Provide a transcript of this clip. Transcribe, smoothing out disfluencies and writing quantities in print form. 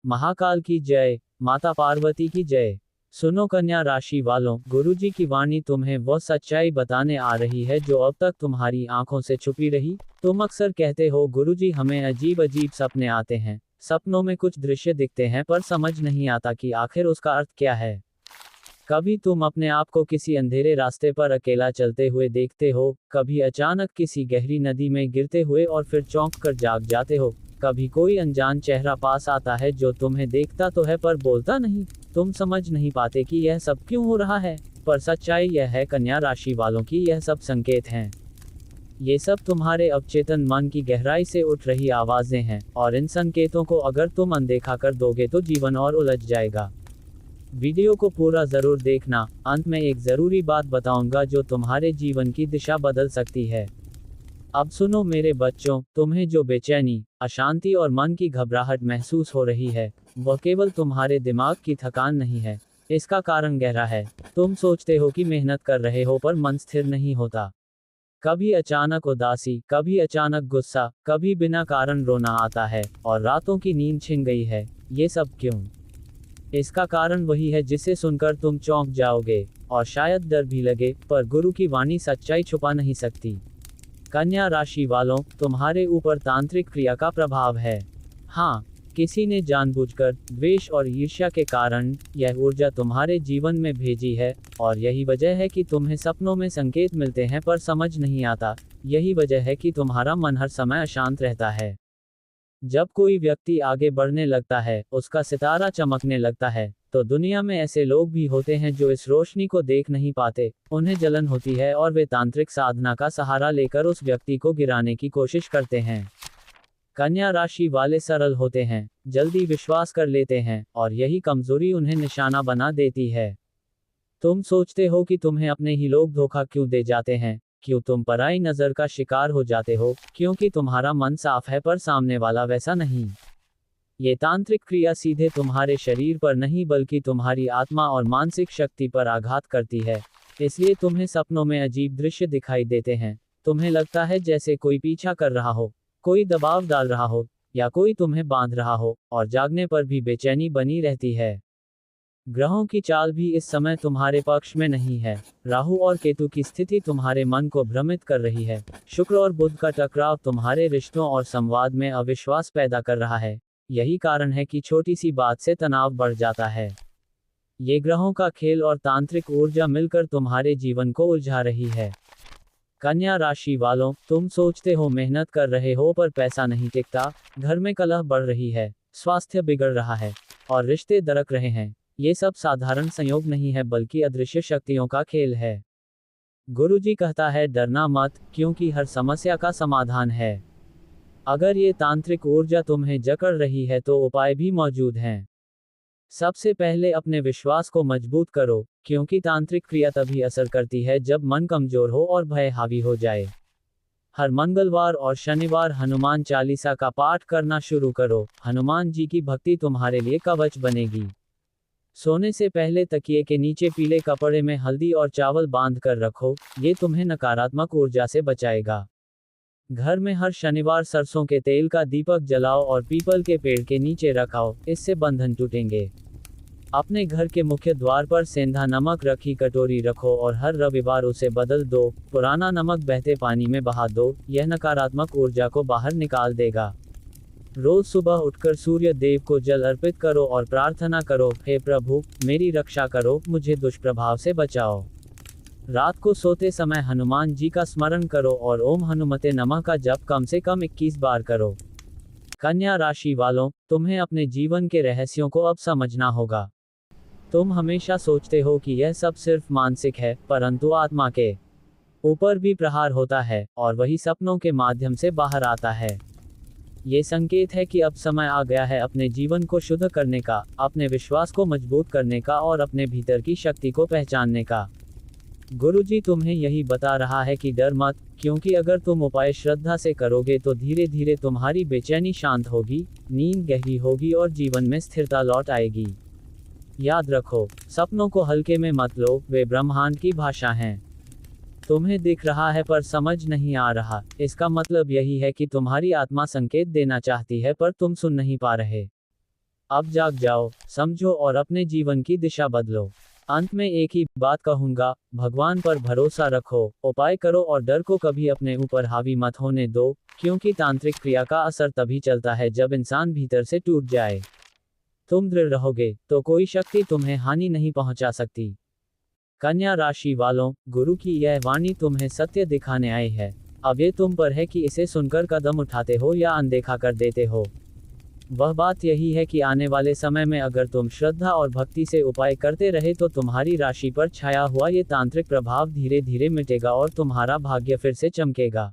महाकाल की जय, माता पार्वती की जय। सुनो कन्या राशि वालों, गुरुजी की वाणी तुम्हें वह सच्चाई बताने आ रही है जो अब तक तुम्हारी आंखों से छुपी रही। तुम अक्सर कहते हो गुरुजी हमें अजीब अजीब सपने आते हैं, सपनों में कुछ दृश्य दिखते हैं पर समझ नहीं आता कि आखिर उसका अर्थ क्या है। कभी तुम अपने आप को किसी अंधेरे रास्ते पर अकेला चलते हुए देखते हो, कभी अचानक किसी गहरी नदी में गिरते हुए और फिर चौंक कर जाग जाते हो। कभी कोई अनजान चेहरा पास आता है जो तुम्हें देखता तो है पर बोलता नहीं। तुम समझ नहीं पाते कि यह सब क्यों हो रहा है, पर सच्चाई यह है कन्या राशि वालों की यह सब संकेत हैं। ये सब तुम्हारे अवचेतन मन की गहराई से उठ रही आवाजें हैं, और इन संकेतों को अगर तुम अनदेखा कर दोगे तो जीवन और उलझ जाएगा। वीडियो को पूरा जरूर देखना, अंत में एक जरूरी बात बताऊंगा जो तुम्हारे जीवन की दिशा बदल सकती है। अब सुनो मेरे बच्चों, तुम्हें जो बेचैनी, अशांति और मन की घबराहट महसूस हो रही है, वह केवल तुम्हारे दिमाग की थकान नहीं है। इसका कारण गहरा है। तुम सोचते हो कि मेहनत कर रहे हो पर मन स्थिर नहीं होता। कभी अचानक उदासी, कभी अचानक गुस्सा, कभी बिना कारण रोना आता है, और रातों की नींद छिन गई है। ये सब क्यों? इसका कारण वही है जिसे सुनकर तुम चौंक जाओगे, और शायद डर भी लगे, पर गुरु की वाणी सच्चाई छुपा नहीं सकती। कन्या राशि वालों, तुम्हारे ऊपर तांत्रिक क्रिया का प्रभाव है। हाँ, किसी ने जानबूझकर द्वेष और ईर्ष्या के कारण यह ऊर्जा तुम्हारे जीवन में भेजी है, और यही वजह है कि तुम्हें सपनों में संकेत मिलते हैं पर समझ नहीं आता। यही वजह है कि तुम्हारा मन हर समय अशांत रहता है। जब कोई व्यक्ति आगे बढ़ने लगता है, उसका सितारा चमकने लगता है, तो दुनिया में ऐसे लोग भी होते हैं जो इस रोशनी को देख नहीं पाते। उन्हें जलन होती है और वे तांत्रिक साधना का सहारा लेकर उस व्यक्ति को गिराने की कोशिश करते हैं। कन्या राशि वाले सरल होते हैं, जल्दी विश्वास कर लेते हैं, और यही कमजोरी उन्हें निशाना बना देती है। तुम सोचते हो कि तुम्हें अपने ही लोग धोखा क्यों दे जाते हैं, क्यों तुम पराई नजर का शिकार हो जाते हो, क्योंकि तुम्हारा मन साफ है पर सामने वाला वैसा नहीं। ये तांत्रिक क्रिया सीधे तुम्हारे शरीर पर नहीं बल्कि तुम्हारी आत्मा और मानसिक शक्ति पर आघात करती है। इसलिए तुम्हें सपनों में अजीब दृश्य दिखाई देते हैं। तुम्हें लगता है जैसे कोई पीछा कर रहा हो, कोई दबाव डाल रहा हो, या कोई तुम्हें बांध रहा हो, और जागने पर भी बेचैनी बनी रहती है। ग्रहों की चाल भी इस समय तुम्हारे पक्ष में नहीं है। राहु और केतु की स्थिति तुम्हारे मन को भ्रमित कर रही है। शुक्र और बुध का टकराव तुम्हारे रिश्तों और संवाद में अविश्वास पैदा कर रहा है। यही कारण है कि छोटी सी बात से तनाव बढ़ जाता है। ये ग्रहों का खेल और तांत्रिक ऊर्जा मिलकर तुम्हारे जीवन को उलझा रही है। कन्या राशि वालों, तुम सोचते हो मेहनत कर रहे हो पर पैसा नहीं टिकता, घर में कलह बढ़ रही है, स्वास्थ्य बिगड़ रहा है, और रिश्ते दरक रहे हैं। ये सब साधारण संयोग नहीं है बल्कि अदृश्य शक्तियों का खेल है। गुरुजी कहता है डरना मत, क्योंकि हर समस्या का समाधान है। अगर ये तांत्रिक ऊर्जा तुम्हें जकड़ रही है तो उपाय भी मौजूद हैं। सबसे पहले अपने विश्वास को मजबूत करो, क्योंकि तांत्रिक क्रिया तभी असर करती है जब मन कमजोर हो और भय हावी हो जाए। हर मंगलवार और शनिवार हनुमान चालीसा का पाठ करना शुरू करो। हनुमान जी की भक्ति तुम्हारे लिए कवच बनेगी। सोने से पहले तकिए के नीचे पीले कपड़े में हल्दी और चावल बांध कर रखो, ये तुम्हें नकारात्मक ऊर्जा से बचाएगा। घर में हर शनिवार सरसों के तेल का दीपक जलाओ और पीपल के पेड़ के नीचे रखाओ, इससे बंधन टूटेंगे। अपने घर के मुख्य द्वार पर सेंधा नमक रखी कटोरी रखो और हर रविवार उसे बदल दो। पुराना नमक बहते पानी में बहा दो, यह नकारात्मक ऊर्जा को बाहर निकाल देगा। रोज सुबह उठकर सूर्य देव को जल अर्पित करो और प्रार्थना करो, हे प्रभु मेरी रक्षा करो, मुझे दुष्प्रभाव से बचाओ। रात को सोते समय हनुमान जी का स्मरण करो और ओम हनुमते नमः का जप कम से कम 21 बार करो। कन्या राशि वालों, तुम्हें अपने जीवन के रहस्यों को अब समझना होगा। तुम हमेशा सोचते हो कि यह सब सिर्फ मानसिक है, परंतु आत्मा के ऊपर भी प्रहार होता है, और वही सपनों के माध्यम से बाहर आता है। ये संकेत है कि अब समय आ गया है अपने जीवन को शुद्ध करने का, अपने विश्वास को मजबूत करने का और अपने भीतर की शक्ति को पहचानने का। गुरुजी तुम्हें यही बता रहा है कि डर मत, क्योंकि अगर तुम उपाय श्रद्धा से करोगे तो धीरे धीरे तुम्हारी बेचैनी शांत होगी, नींद गहरी होगी और जीवन में स्थिरता लौट आएगी। याद रखो, सपनों को हल्के में मत लो, वे ब्रह्मांड की भाषा हैं। तुम्हें दिख रहा है पर समझ नहीं आ रहा, इसका मतलब यही है कि तुम्हारी आत्मा संकेत देना चाहती है पर तुम सुन नहीं पा रहे। अब जाग जाओ, समझो और अपने जीवन की दिशा बदलो। अंत में एक ही बात कहूंगा, भगवान पर भरोसा रखो, उपाय करो और डर को कभी अपने ऊपर हावी मत होने दो, क्योंकि तांत्रिक क्रिया का असर तभी चलता है जब इंसान भीतर से टूट जाए। तुम दृढ़ रहोगे तो कोई शक्ति तुम्हें हानि नहीं पहुंचा सकती। कन्या राशि वालों, गुरु की यह वाणी तुम्हें सत्य दिखाने आई है। अब ये तुम पर है कि इसे सुनकर कदम उठाते हो या अनदेखा कर देते हो। वह बात यही है कि आने वाले समय में अगर तुम श्रद्धा और भक्ति से उपाय करते रहे तो तुम्हारी राशि पर छाया हुआ ये तांत्रिक प्रभाव धीरे धीरे मिटेगा और तुम्हारा भाग्य फिर से चमकेगा।